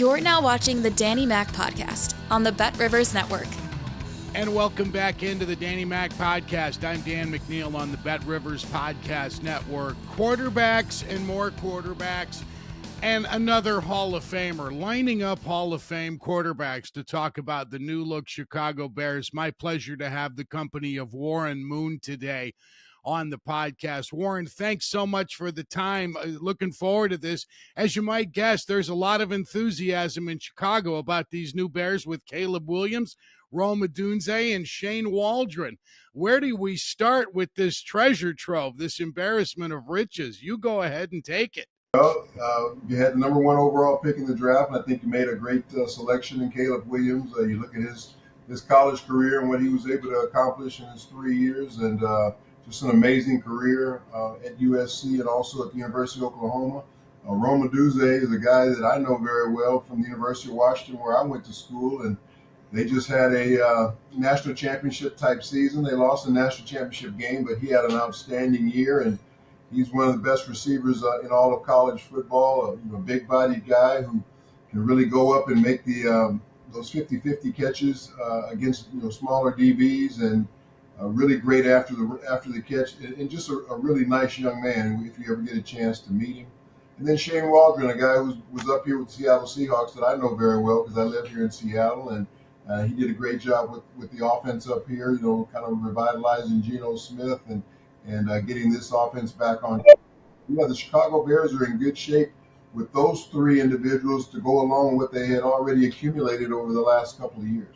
You're now watching the Danny Mac Podcast on the BetRivers Network. And welcome back into the Danny Mac Podcast. I'm Dan McNeil on the BetRivers Podcast Network. Quarterbacks and more quarterbacks and another Hall of Famer. Lining up Hall of Fame quarterbacks to talk about the new-look Chicago Bears. My pleasure to have the company of Warren Moon today on the podcast. Warren, thanks so much for the time. Looking forward to this. As you might guess, there's a lot of enthusiasm in Chicago about these new Bears with Caleb Williams, Rome Odunze, and Shane Waldron. Where do we start with this treasure trove, this embarrassment of riches? You go ahead and take it. Well, you had the number one overall pick in the draft, and I think you made a great selection in Caleb Williams. You look at his college career and what he was able to accomplish in his 3 years, and just an amazing career at USC and also at the University of Oklahoma. Rome Odunze is a guy that I know very well from the University of Washington, where I went to school, and they just had a national championship type season. They lost the national championship game, but he had an outstanding year, and he's one of the best receivers in all of college football. A big-bodied guy who can really go up and make the those 50-50 catches against smaller DBs, and really great after the catch, and just a really nice young man if you ever get a chance to meet him. And then Shane Waldron, a guy who was up here with the Seattle Seahawks that I know very well because I live here in Seattle, and he did a great job with the offense up here, kind of revitalizing Geno Smith and getting this offense back on. The Chicago Bears are in good shape with those three individuals to go along with what they had already accumulated over the last couple of years.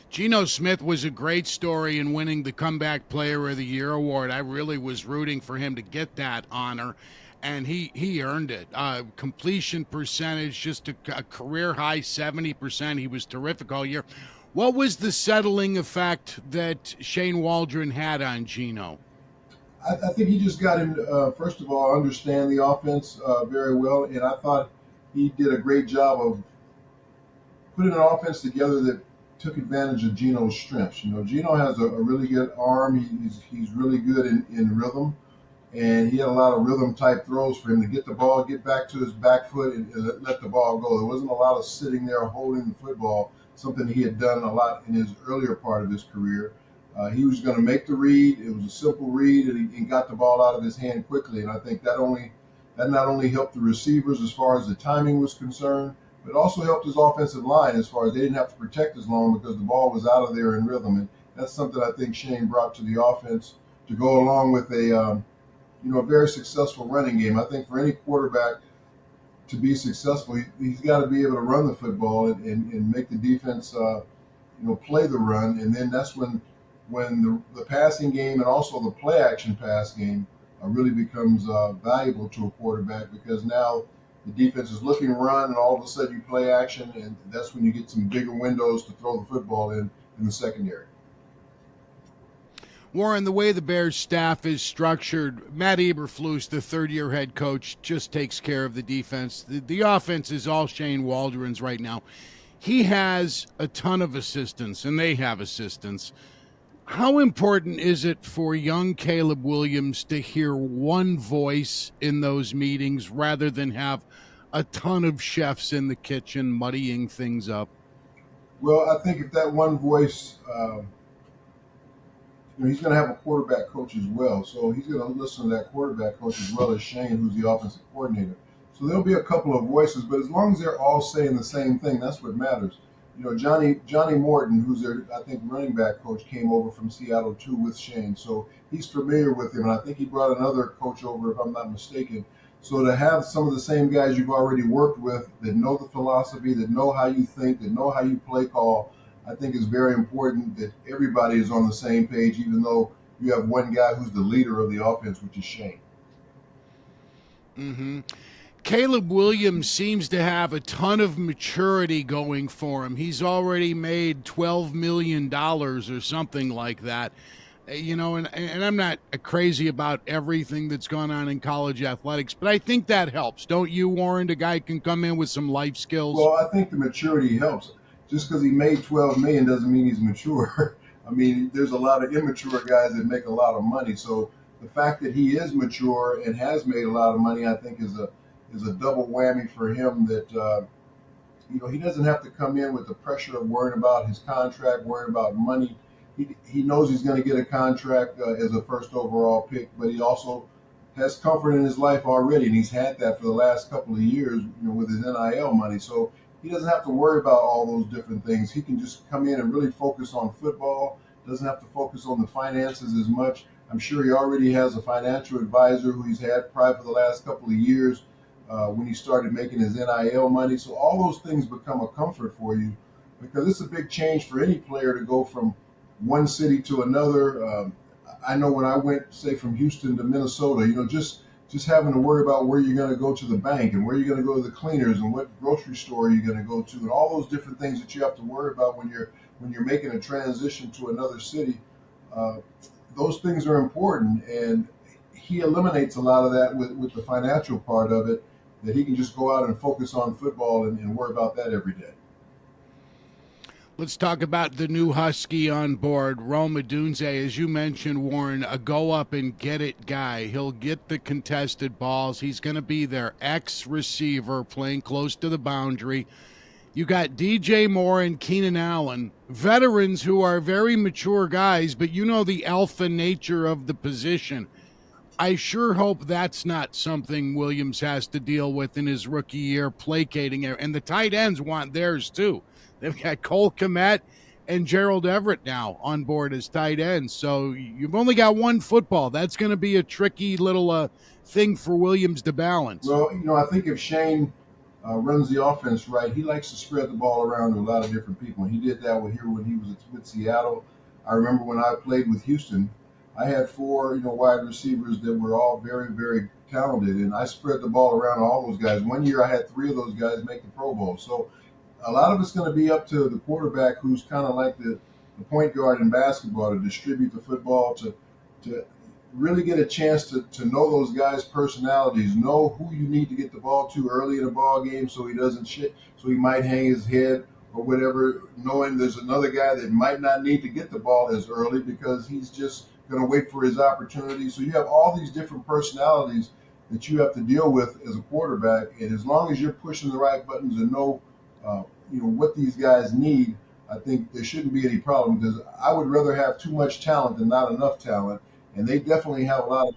Geno Smith was a great story in winning the Comeback Player of the Year award. I really was rooting for him to get that honor, and he earned it. Completion percentage, just a career-high 70%. He was terrific all year. What was the settling effect that Shane Waldron had on Geno? I think he just got him, first of all, understand the offense very well, and I thought he did a great job of putting an offense together that took advantage of Geno's strengths. Geno has a really good arm. He's really good in rhythm, and he had a lot of rhythm-type throws for him to get the ball, get back to his back foot, and let the ball go. There wasn't a lot of sitting there holding the football, something he had done a lot in his earlier part of his career. He was going to make the read. It was a simple read, and he got the ball out of his hand quickly. And I think that not only helped the receivers as far as the timing was concerned, but it also helped his offensive line as far as they didn't have to protect as long because the ball was out of there in rhythm. And that's something I think Shane brought to the offense to go along with a very successful running game. I think for any quarterback to be successful, he's got to be able to run the football and make the defense, play the run. And then that's when the passing game and also the play action pass game really becomes valuable to a quarterback, because now the defense is looking to run, and all of a sudden you play action, and that's when you get some bigger windows to throw the football in the secondary. Warren, the way the Bears staff is structured, Matt Eberflus, the third-year head coach, just takes care of the defense. The offense is all Shane Waldron's right now. He has a ton of assistants, and they have assistants. How important is it for young Caleb Williams to hear one voice in those meetings rather than have a ton of chefs in the kitchen muddying things up? Well, I think if that one voice, he's going to have a quarterback coach as well. So he's going to listen to that quarterback coach as well as Shane, who's the offensive coordinator. So there'll be a couple of voices, but as long as they're all saying the same thing, that's what matters. Johnny Morton, who's their, I think, running back coach, came over from Seattle too with Shane. So he's familiar with him, and I think he brought another coach over, if I'm not mistaken. So to have some of the same guys you've already worked with that know the philosophy, that know how you think, that know how you play call, I think is very important that everybody is on the same page, even though you have one guy who's the leader of the offense, which is Shane. Mm-hmm. Caleb Williams seems to have a ton of maturity going for him. He's already made $12 million or something like that. And I'm not crazy about everything that's gone on in college athletics, but I think that helps. Don't you, Warren? A guy can come in with some life skills. Well, I think the maturity helps. Just because he made $12 million doesn't mean he's mature. I mean, there's a lot of immature guys that make a lot of money. So the fact that he is mature and has made a lot of money, I think, is is a double whammy for him that, he doesn't have to come in with the pressure of worrying about his contract, worrying about money. He knows he's going to get a contract as a first overall pick, but he also has comfort in his life already, and he's had that for the last couple of years, with his NIL money. So he doesn't have to worry about all those different things. He can just come in and really focus on football. Doesn't have to focus on the finances as much. I'm sure he already has a financial advisor who he's had probably for the last couple of years when he started making his NIL money. So all those things become a comfort for you, because it's a big change for any player to go from one city to another. I know when I went, say, from Houston to Minnesota, just having to worry about where you're going to go to the bank and where you're going to go to the cleaners and what grocery store you're going to go to, and all those different things that you have to worry about when you're making a transition to another city. Those things are important, and he eliminates a lot of that with the financial part of it, that he can just go out and focus on football and worry about that every day. Let's talk about the new Husky on board, Rome Odunze. As you mentioned, Warren, a go-up-and-get-it guy. He'll get the contested balls. He's going to be their ex-receiver playing close to the boundary. You got DJ Moore and Keenan Allen, veterans who are very mature guys, but the alpha nature of the position. I sure hope that's not something Williams has to deal with in his rookie year, placating it. And the tight ends want theirs too. They've got Cole Kmet and Gerald Everett now on board as tight ends. So you've only got one football. That's going to be a tricky little thing for Williams to balance. Well, I think if Shane runs the offense right, he likes to spread the ball around to a lot of different people. And he did that when he was with Seattle. I remember when I played with Houston, I had 4, wide receivers that were all very, very talented, and I spread the ball around all those guys. One year I had 3 of those guys make the Pro Bowl. So a lot of it's going to be up to the quarterback, who's kind of like the point guard in basketball, to distribute the football, to really get a chance to know those guys' personalities, know who you need to get the ball to early in a ball game so he doesn't so he might hang his head or whatever, knowing there's another guy that might not need to get the ball as early because he's just going to wait for his opportunity. So you have all these different personalities that you have to deal with as a quarterback, and as long as you're pushing the right buttons and know what these guys need, I think there shouldn't be any problem, because I would rather have too much talent than not enough talent, and they definitely have a lot of.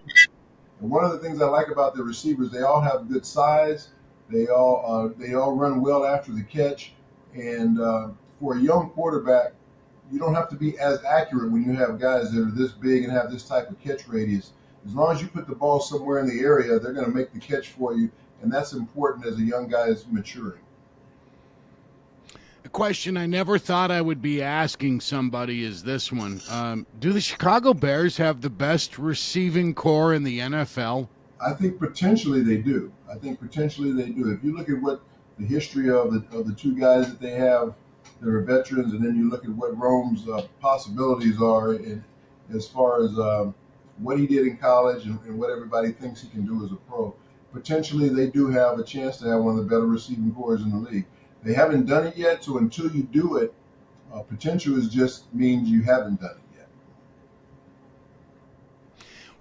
And one of the things I like about the receivers, they all have good size. They all run well after the catch, and for a young quarterback, you don't have to be as accurate when you have guys that are this big and have this type of catch radius. As long as you put the ball somewhere in the area, they're going to make the catch for you, and that's important as a young guy is maturing. A question I never thought I would be asking somebody is this one. Do the Chicago Bears have the best receiving core in the NFL? I think potentially they do. If you look at what the history of the 2 guys that they have that are veterans, and then you look at what Rome's possibilities are as far as what he did in college and what everybody thinks he can do as a pro, potentially they do have a chance to have one of the better receiving cores in the league. They haven't done it yet, so until you do it, potential just means you haven't done it yet.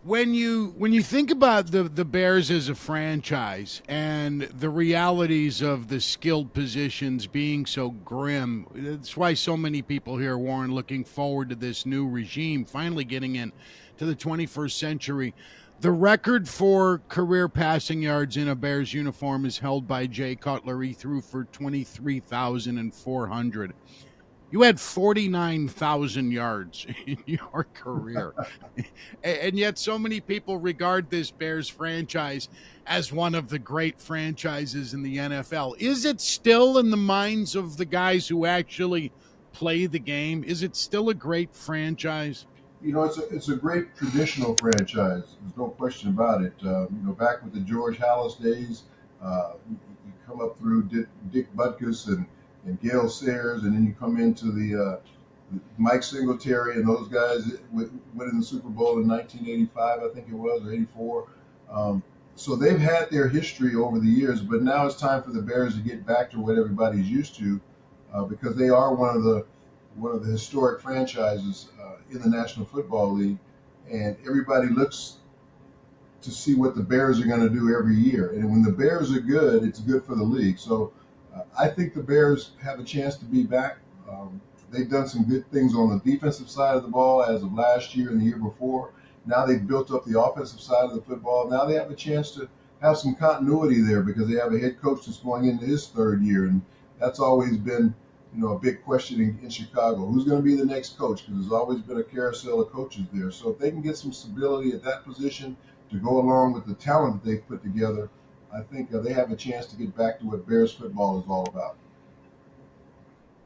When you think about the Bears as a franchise and the realities of the skilled positions being so grim, that's why so many people here, Warren, looking forward to this new regime finally getting in to the 21st century. The record for career passing yards in a Bears uniform is held by Jay Cutler. He threw for 23,400. You had 49,000 yards in your career. And yet so many people regard this Bears franchise as one of the great franchises in the NFL. Is it still in the minds of the guys who actually play the game? Is it still a great franchise? It's a great traditional franchise. There's no question about it. Back with the George Halas days, you come up through Dick Butkus and Gale Sayers, and then you come into the Mike Singletary and those guys winning the Super Bowl in 1985, I think it was, or 84. So they've had their history over the years, but now it's time for the Bears to get back to what everybody's used to, because they are one of the historic franchises in the National Football League, and everybody looks to see what the Bears are going to do every year. And when the Bears are good, it's good for the league. So I think the Bears have a chance to be back. They've done some good things on the defensive side of the ball as of last year and the year before. Now they've built up the offensive side of the football. Now they have a chance to have some continuity there because they have a head coach that's going into his third year. And that's always been, a big question in Chicago. Who's going to be the next coach? Because there's always been a carousel of coaches there. So if they can get some stability at that position to go along with the talent that they've put together, I think they have a chance to get back to what Bears football is all about.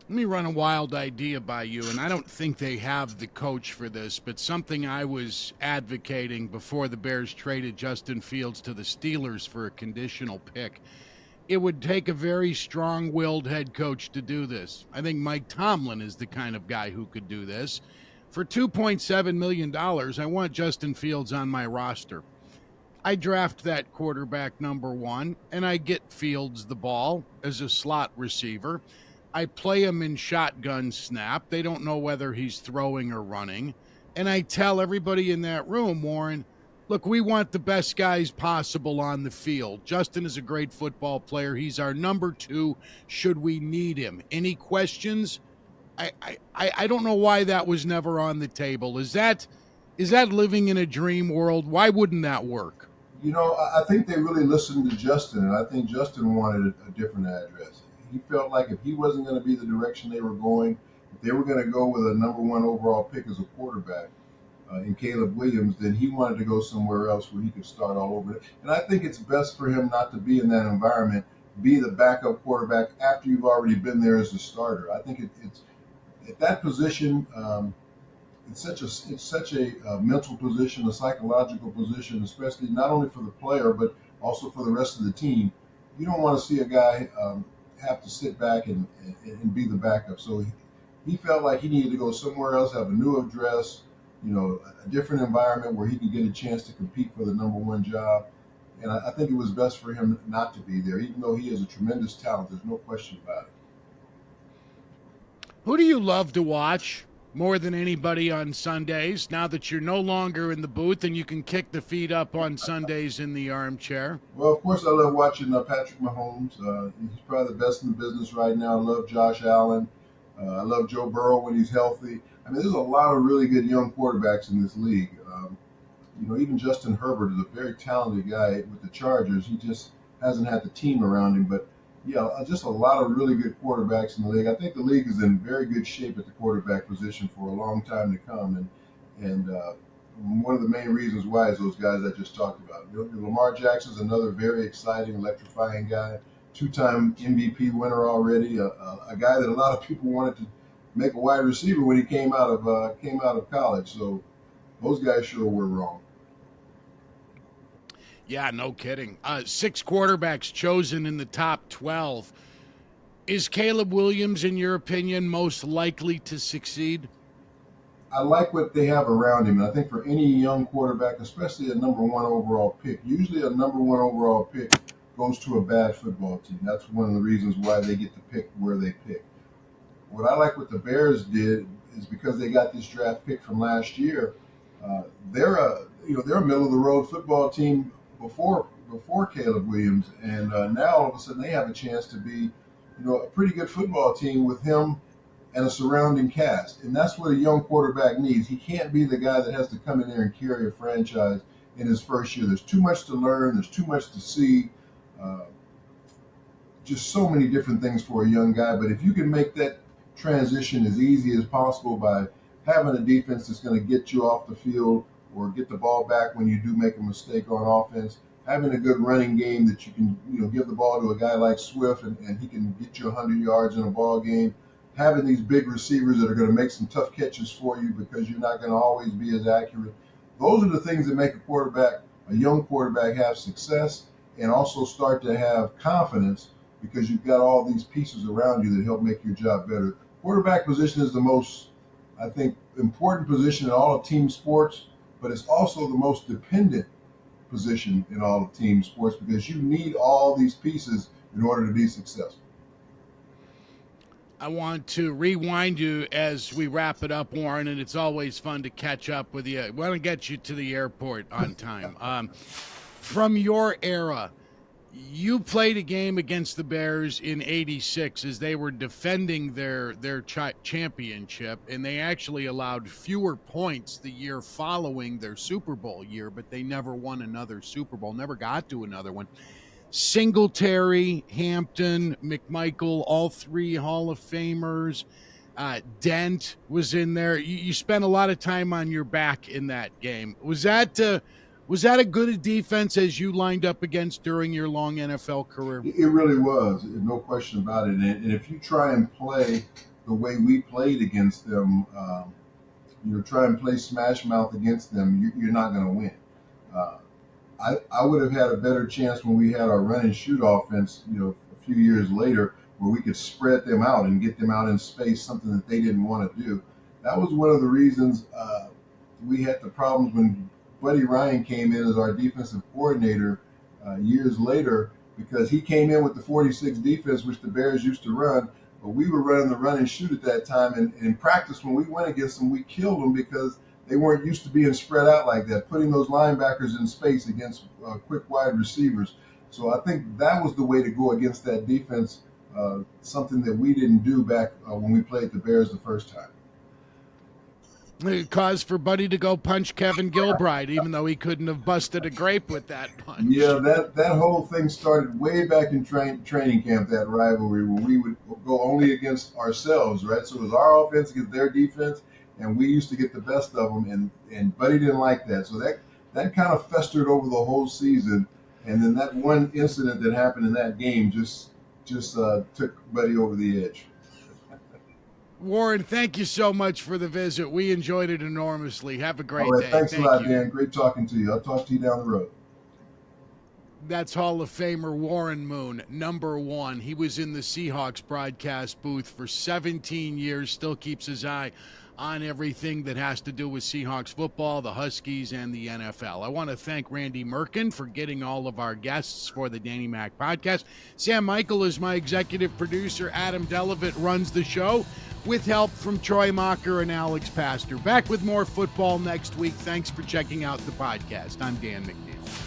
Let me run a wild idea by you, and I don't think they have the coach for this, but something I was advocating before the Bears traded Justin Fields to the Steelers for a conditional pick. It would take a very strong-willed head coach to do this. I think Mike Tomlin is the kind of guy who could do this. For $2.7 million, I want Justin Fields on my roster. I draft that quarterback number one, and I get Fields the ball as a slot receiver. I play him in shotgun snap. They don't know whether he's throwing or running. And I tell everybody in that room, Warren, look, we want the best guys possible on the field. Justin is a great football player. He's our number two should we need him. Any questions? I don't know why that was never on the table. Is that living in a dream world? Why wouldn't that work? I think they really listened to Justin, and I think Justin wanted a different address. He felt like if he wasn't going to be the direction they were going, if they were going to go with a number one overall pick as a quarterback in Caleb Williams, then he wanted to go somewhere else where he could start all over. And I think it's best for him not to be in that environment, be the backup quarterback after you've already been there as a starter. I think it's at that position. It's such a mental position, a psychological position, especially not only for the player but also for the rest of the team. You don't want to see a guy have to sit back and be the backup. So he felt like he needed to go somewhere else, have a new address, a different environment where he could get a chance to compete for the number one job. And I think it was best for him not to be there, even though he is a tremendous talent. There's no question about it. Who do you love to watch more than anybody on Sundays, now that you're no longer in the booth and you can kick the feet up on Sundays in the armchair? Well, of course, I love watching Patrick Mahomes. He's probably the best in the business right now. I love Josh Allen. I love Joe Burrow when he's healthy. I mean, there's a lot of really good young quarterbacks in this league. Even Justin Herbert is a very talented guy with the Chargers. He just hasn't had the team around him. But, yeah, just a lot of really good quarterbacks in the league. I think the league is in very good shape at the quarterback position for a long time to come. And one of the main reasons why is those guys I just talked about. Lamar Jackson is another very exciting, electrifying guy, two-time MVP winner already, a guy that a lot of people wanted to make a wide receiver when he came out of college. So those guys sure were wrong. Yeah, no kidding. 6 quarterbacks chosen in the top 12. Is Caleb Williams, in your opinion, most likely to succeed? I like what they have around him. And I think for any young quarterback, especially a number one overall pick, usually a number one overall pick goes to a bad football team. That's one of the reasons why they get to pick where they pick. What I like what the Bears did is because they got this draft pick from last year. They're a middle of the road football team before Caleb Williams, and now all of a sudden they have a chance to be, a pretty good football team with him and a surrounding cast. And that's what a young quarterback needs. He can't be the guy that has to come in there and carry a franchise in his first year. There's too much to learn. There's too much to see. Just so many different things for a young guy. But if you can make that transition as easy as possible by having a defense that's going to get you off the field or get the ball back when you do make a mistake on offense, having a good running game that you can, give the ball to a guy like Swift and he can get you 100 yards in a ball game, having these big receivers that are going to make some tough catches for you because you're not going to always be as accurate. Those are the things that make a young quarterback have success and also start to have confidence because you've got all these pieces around you that help make your job better. Quarterback position is the most, I think, important position in all of team sports, but it's also the most dependent position in all of team sports because you need all these pieces in order to be successful. I want to rewind you as we wrap it up, Warren, and it's always fun to catch up with you. I want to get you to the airport on time. From your era, you played a game against the Bears in '86 as they were defending their championship, and they actually allowed fewer points the year following their Super Bowl year, but they never won another Super Bowl, never got to another one. Singletary, Hampton, McMichael, all three Hall of Famers. Dent was in there. You spent a lot of time on your back in that game. Was that a good defense as you lined up against during your long NFL career? It really was, no question about it. And if you try and play the way we played against them, try and play smash mouth against them, you're not going to win. I would have had a better chance when we had our run and shoot offense, a few years later, where we could spread them out and get them out in space, something that they didn't want to do. That was one of the reasons we had the problems when Buddy Ryan came in as our defensive coordinator years later, because he came in with the 46 defense, which the Bears used to run, but we were running the run and shoot at that time. And in practice, when we went against them, we killed them because they weren't used to being spread out like that, putting those linebackers in space against quick wide receivers. So I think that was the way to go against that defense, something that we didn't do back when we played the Bears the first time. It caused for Buddy to go punch Kevin Gilbride, even though he couldn't have busted a grape with that punch. Yeah, that whole thing started way back in training camp, that rivalry, where we would go only against ourselves, right? So it was our offense against their defense, and we used to get the best of them, and Buddy didn't like that. So that kind of festered over the whole season, and then that one incident that happened in that game just took Buddy over the edge. Warren, thank you so much for the visit. We enjoyed it enormously. Have a great day. Thanks a lot, Dan. Great talking to you. I'll talk to you down the road. That's Hall of Famer Warren Moon, number one. He was in the Seahawks broadcast booth for 17 years, still keeps his eye on everything that has to do with Seahawks football, the Huskies, and the NFL. I want to thank Randy Merkin for getting all of our guests for the Danny Mac podcast. Sam Michael is my executive producer. Adam Delavitt runs the show with help from Troy Mocker and Alex Pastor. Back with more football next week. Thanks for checking out the podcast. I'm Dan McNeil.